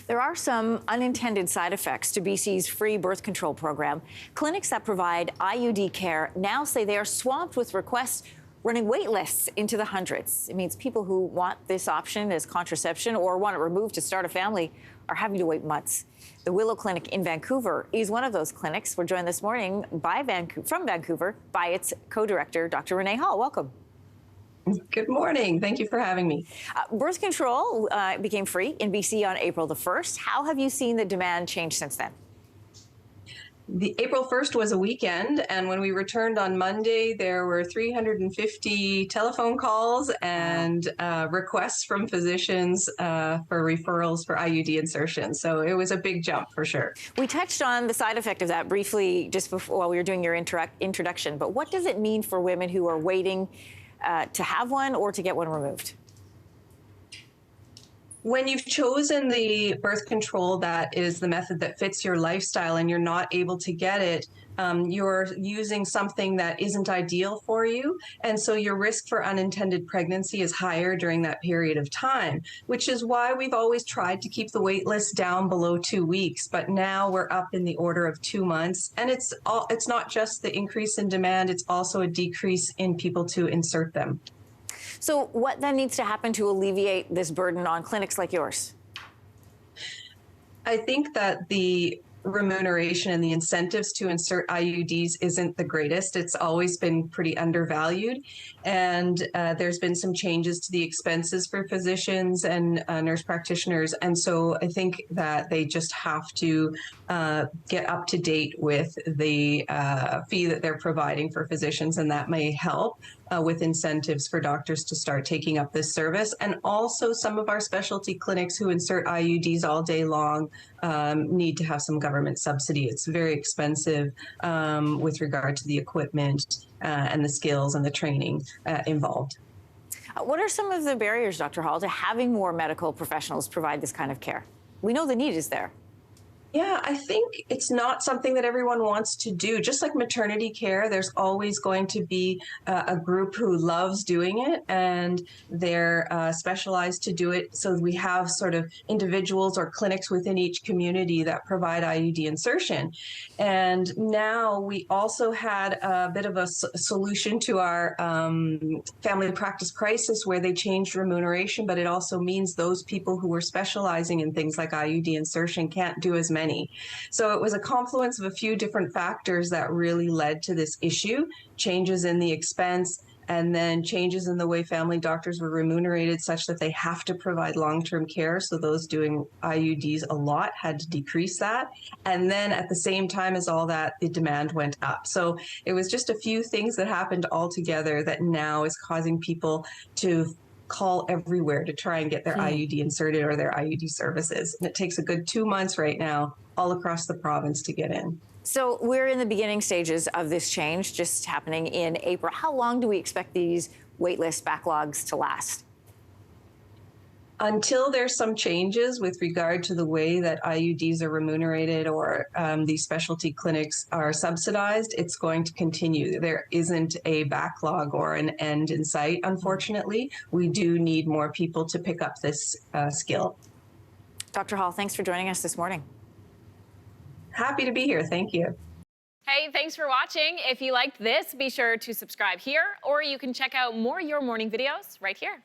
There are some unintended side effects to BC's free birth control program. Clinics that provide IUD care now say they are swamped with requests, running wait lists into the hundreds. It means people who want this option as contraception or want it removed to start a family are having to wait months. The Willow Clinic in Vancouver is one of those clinics. We're joined this morning from Vancouver by its co-director, Dr. Renee Hall. Welcome. Good morning. Thank you for having me. Birth control became free in BC on April the 1st. How have you seen the demand change since then? The April 1st was a weekend, and when we returned on Monday, there were 350 telephone calls and requests from physicians for referrals for IUD insertion. So it was a big jump for sure. We touched on the side effect of that briefly just before while we were doing your introduction, but what does it mean for women who are waiting to have one or to get one removed? When you've chosen the birth control that is the method that fits your lifestyle and you're not able to get it, you're using something that isn't ideal for you. And so your risk for unintended pregnancy is higher during that period of time, which is why we've always tried to keep the wait list down below 2 weeks. But now we're up in the order of 2 months. And it's not just the increase in demand, it's also a decrease in people to insert them. So what then needs to happen to alleviate this burden on clinics like yours? I think that the remuneration and the incentives to insert IUDs isn't the greatest. It's always been pretty undervalued. And there's been some changes to the expenses for physicians and nurse practitioners. And so I think that they just have to get up to date with the fee that they're providing for physicians, and that may help with incentives for doctors to start taking up this service. And also some of our specialty clinics who insert IUDs all day long need to have some government subsidy. It's very expensive with regard to the equipment and the skills and the training involved. What are some of the barriers, Dr. Hall, to having more medical professionals provide this kind of care? We know the need is there. Yeah, I think it's not something that everyone wants to do. Just like maternity care, there's always going to be a group who loves doing it and they're specialized to do it. So we have sort of individuals or clinics within each community that provide IUD insertion. And now we also had a bit of a solution to our family practice crisis where they changed remuneration, but it also means those people who were specializing in things like IUD insertion can't do as many. So it was a confluence of a few different factors that really led to this issue, changes in the expense, and then changes in the way family doctors were remunerated such that they have to provide long-term care. So those doing IUDs a lot had to decrease that. And then at the same time as all that, the demand went up. So it was just a few things that happened all together that now is causing people to call everywhere to try and get their IUD inserted or their IUD services. And it takes a good 2 months right now all across the province to get in. So we're in the beginning stages of this change just happening in April. How long do we expect these waitlist backlogs to last? Until there's some changes with regard to the way that IUDs are remunerated or these specialty clinics are subsidized, it's going to continue. There isn't a backlog or an end in sight, unfortunately. We do need more people to pick up this skill. Dr. Hall, thanks for joining us this morning. Happy to be here. Thank you. Hey, thanks for watching. If you liked this, be sure to subscribe here, or you can check out more Your Morning videos right here.